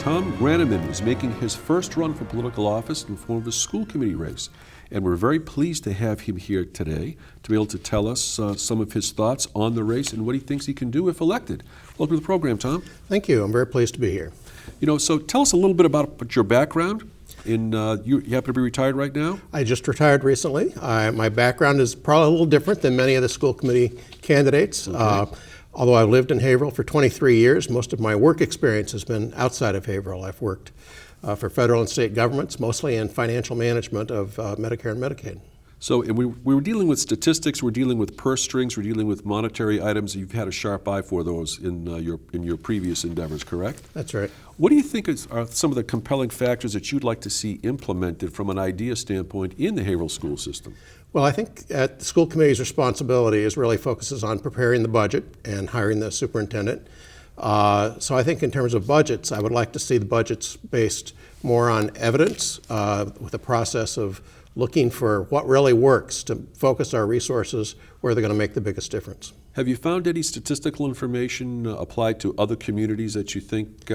Tom Grannemann is making his first run for political office in the form of a school committee race. And we're very pleased to have him here today to be able to tell us some of his thoughts on the race and what he thinks he can do if elected. Welcome to the program, Tom. Thank you. I'm very pleased to be here. So tell us a little bit about your background. You happen to be retired right now? I just retired recently. My background is probably a little different than many of the school committee candidates. Okay. Although I've lived in Haverhill for 23 years, most of my work experience has been outside of Haverhill. I've worked for federal and state governments, mostly in financial management of Medicare and Medicaid. So we were dealing with statistics, we're dealing with purse strings, we're dealing with monetary items. You've had a sharp eye for those in your previous endeavors, correct? That's right. What do you think are some of the compelling factors that you'd like to see implemented from an idea standpoint in the Haverhill school system? Well, I think the school committee's responsibility really focuses on preparing the budget and hiring the superintendent. So I think in terms of budgets, I would like to see the budgets based more on evidence with a process of looking for what really works to focus our resources where they're going to make the biggest difference. Have you found any statistical information applied to other communities that you think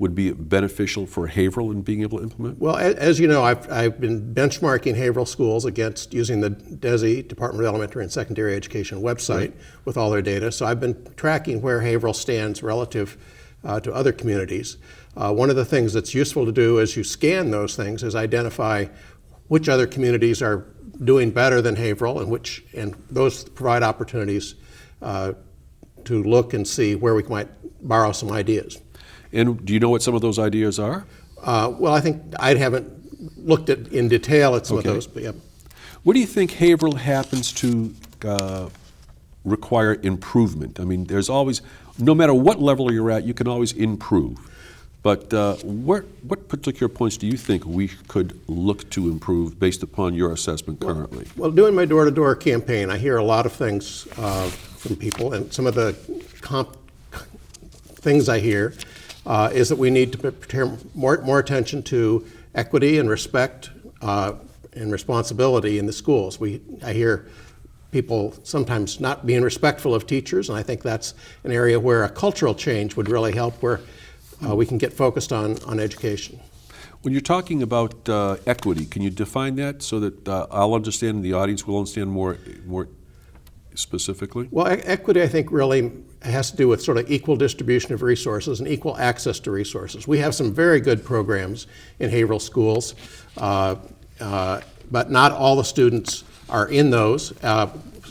would be beneficial for Haverhill in being able to implement? Well, as you know, I've been benchmarking Haverhill schools against using the DESE, Department of Elementary and Secondary Education website with all their data. So I've been tracking where Haverhill stands relative to other communities. One of the things that's useful to do as you scan those things is identify which other communities are doing better than Haverhill and those provide opportunities to look and see where we might borrow some ideas. And do you know what some of those ideas are? Well, I think I haven't looked at in detail at some of those, but yeah. What do you think Haverhill happens to require improvement? I mean, there's always, no matter what level you're at, you can always improve. But what particular points do you think we could look to improve based upon your assessment currently? Well, doing my door-to-door campaign, I hear a lot of things from people, and some of the things I hear is that we need to pay more attention to equity and respect and responsibility in the schools. I hear people sometimes not being respectful of teachers, and I think that's an area where a cultural change would really help, where we can get focused on education. When you're talking about equity, can you define that so that I'll understand and the audience will understand more specifically? Well, equity, I think, really has to do with sort of equal distribution of resources and equal access to resources. We have some very good programs in Haverhill schools, but not all the students are in those.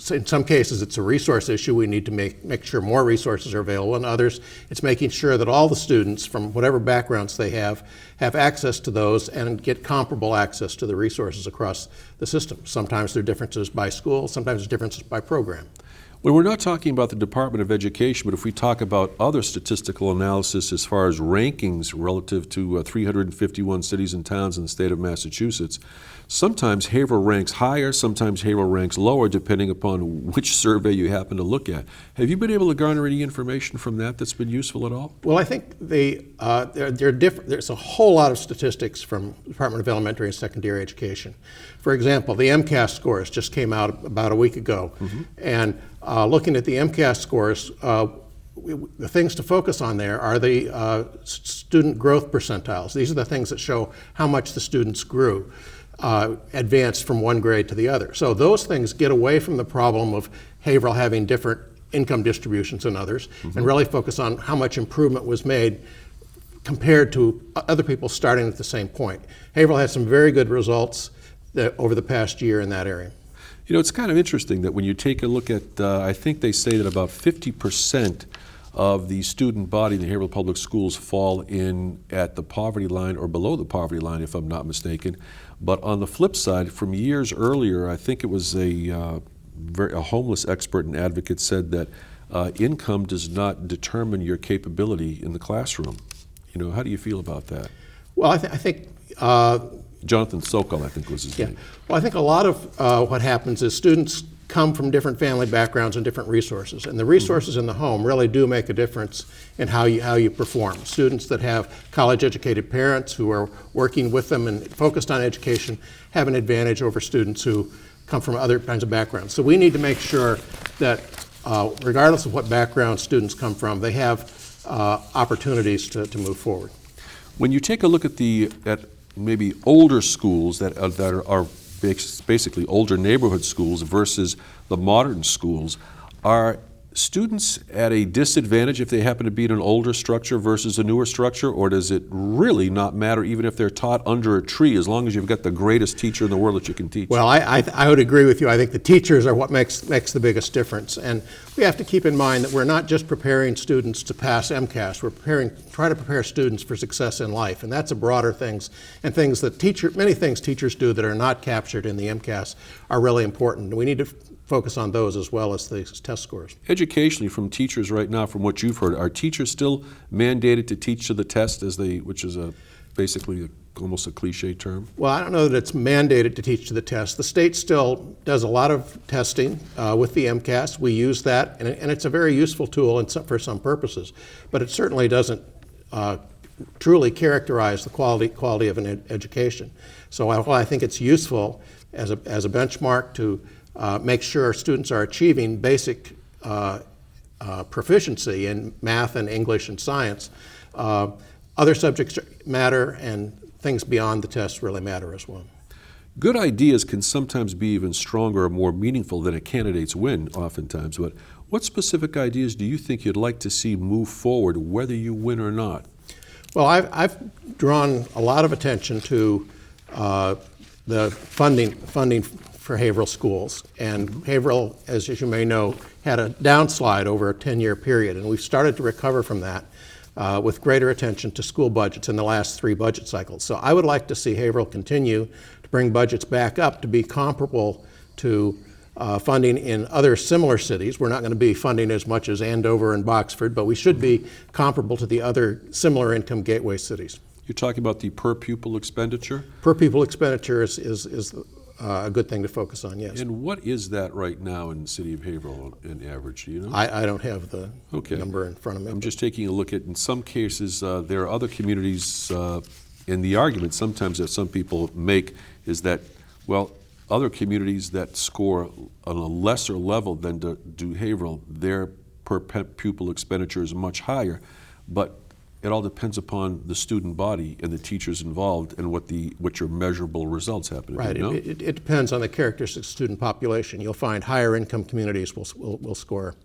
In some cases, it's a resource issue. We need to make sure more resources are available. In others, it's making sure that all the students, from whatever backgrounds they have access to those and get comparable access to the resources across the system. Sometimes there are differences by school, sometimes there's differences by program. Well, we're not talking about the Department of Education, but if we talk about other statistical analysis as far as rankings relative to 351 cities and towns in the state of Massachusetts, sometimes Haverhill ranks higher, sometimes Haverhill ranks lower, depending upon which survey you happen to look at. Have you been able to garner any information from that that's been useful at all? Well, I think there's a whole lot of statistics from the Department of Elementary and Secondary Education. For example, the MCAS scores just came out about a week ago, and looking at the MCAS scores, the things to focus on there are the student growth percentiles. These are the things that show how much the students grew, advanced from one grade to the other. So those things get away from the problem of Haverhill having different income distributions than others, and really focus on how much improvement was made compared to other people starting at the same point. Haverhill had some very good results over the past year in that area. You know, it's kind of interesting that when you take a look at, I think they say that about 50% of the student body in the Haverhill Public Schools fall in at the poverty line or below the poverty line, if I'm not mistaken. But on the flip side, from years earlier, I think it was a homeless expert and advocate said that income does not determine your capability in the classroom. You know, how do you feel about that? Well, I think Jonathan Sokol, I think was his name. Well, I think a lot of what happens is students come from different family backgrounds and different resources, and the resources in the home really do make a difference in how you perform. Students that have college-educated parents who are working with them and focused on education have an advantage over students who come from other kinds of backgrounds. So we need to make sure that regardless of what background students come from, they have opportunities to move forward. When you take a look at maybe older schools that are basically older neighborhood schools versus the modern schools, are students at a disadvantage if they happen to be in an older structure versus a newer structure, or does it really not matter even if they're taught under a tree as long as you've got the greatest teacher in the world that you can teach? Well, I would agree with you. I think the teachers are what makes the biggest difference. And we have to keep in mind that we're not just preparing students to pass MCAS. We're trying to prepare students for success in life. And that's a broader things. And things that many things teachers do that are not captured in the MCAS are really important. We need to focus on those as well as the test scores. Educationally, from teachers right now, from what you've heard, are teachers still mandated to teach to the test, which is basically almost a cliche term? Well, I don't know that it's mandated to teach to the test. The state still does a lot of testing with the MCAS. We use that, and it's a very useful tool for some purposes, but it certainly doesn't truly characterize the quality of an education. So while I think it's useful as a benchmark to make sure students are achieving basic proficiency in math and English and science, other subjects matter, and things beyond the test really matter as well. Good ideas can sometimes be even stronger or more meaningful than a candidate's win, oftentimes. But what specific ideas do you think you'd like to see move forward, whether you win or not? Well, I've drawn a lot of attention to the funding for Haverhill schools. And Haverhill, as you may know, had a downslide over a 10-year period, and we've started to recover from that with greater attention to school budgets in the last 3 budget cycles. So I would like to see Haverhill continue to bring budgets back up to be comparable to funding in other similar cities. We're not going to be funding as much as Andover and Boxford, but we should be comparable to the other similar income gateway cities. You're talking about the per pupil expenditure? Per pupil expenditure is a good thing to focus on, yes. And what is that right now in the city of Haverhill in average, do you know? I don't have the number in front of me. I'm just taking a look at, in some cases, there are other communities, and the argument sometimes that some people make is that, well, other communities that score on a lesser level than do Haverhill, their per pupil expenditure is much higher, but it all depends upon the student body and the teachers involved and what your measurable results happen to be. No? It depends on the characteristics of the student population. You'll find higher income communities will score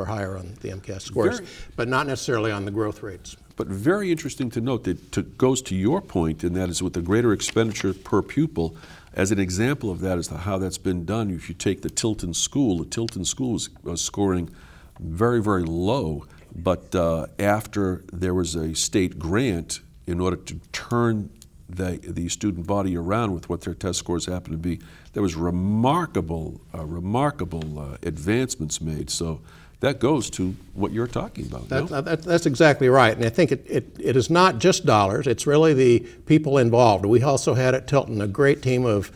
higher on the MCAS scores, but not necessarily on the growth rates. But very interesting to note that goes to your point, and that is with the greater expenditure per pupil. As an example of that as to how that's been done, if you take the Tilton School is scoring very, very low. But after there was a state grant in order to turn the student body around with what their test scores happen to be, there was remarkable advancements made. So that goes to what you're talking about. That's exactly right. And I think it is not just dollars. It's really the people involved. We also had at Tilton a great team of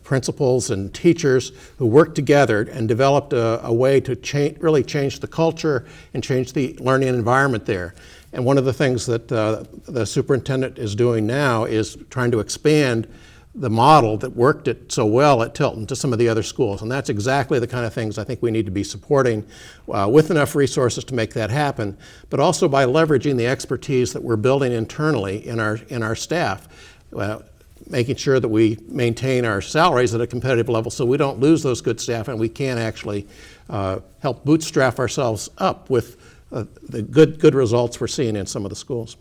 principals and teachers who worked together and developed a way to really change the culture and change the learning environment there. And one of the things that the superintendent is doing now is trying to expand the model that worked so well at Tilton to some of the other schools. And that's exactly the kind of things I think we need to be supporting with enough resources to make that happen, but also by leveraging the expertise that we're building internally in our staff. Making sure that we maintain our salaries at a competitive level so we don't lose those good staff, and we can actually help bootstrap ourselves up with the good results we're seeing in some of the schools.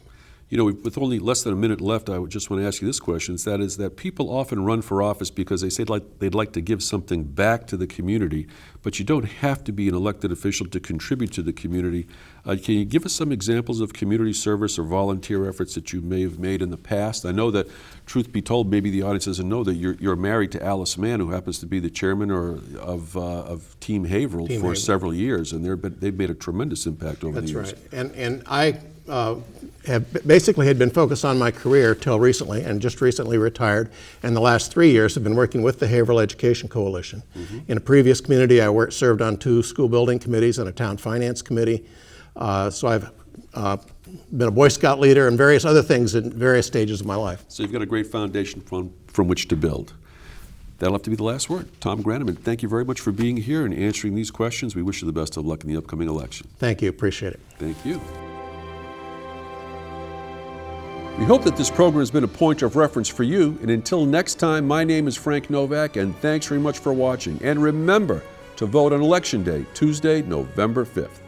You know, with only less than a minute left, I would just want to ask you this question. That is that people often run for office because they say they'd like to give something back to the community, but you don't have to be an elected official to contribute to the community. Can you give us some examples of community service or volunteer efforts that you may have made in the past? I know that, truth be told, maybe the audience doesn't know that you're married to Alice Mann, who happens to be the chairman of Team Haverhill for several years, and they've made a tremendous impact over the years. That's right. And I had been focused on my career till recently, and just recently retired, and the last 3 years have been working with the Haverhill Education Coalition. Mm-hmm. In a previous community, I served on 2 school building committees and a town finance committee. So I've been a Boy Scout leader and various other things in various stages of my life. So you've got a great foundation from which to build. That'll have to be the last word. Tom Grannemann, thank you very much for being here and answering these questions. We wish you the best of luck in the upcoming election. Thank you. Appreciate it. Thank you. We hope that this program has been a point of reference for you. And until next time, my name is Frank Novak, and thanks very much for watching. And remember to vote on Election Day, Tuesday, November 5th.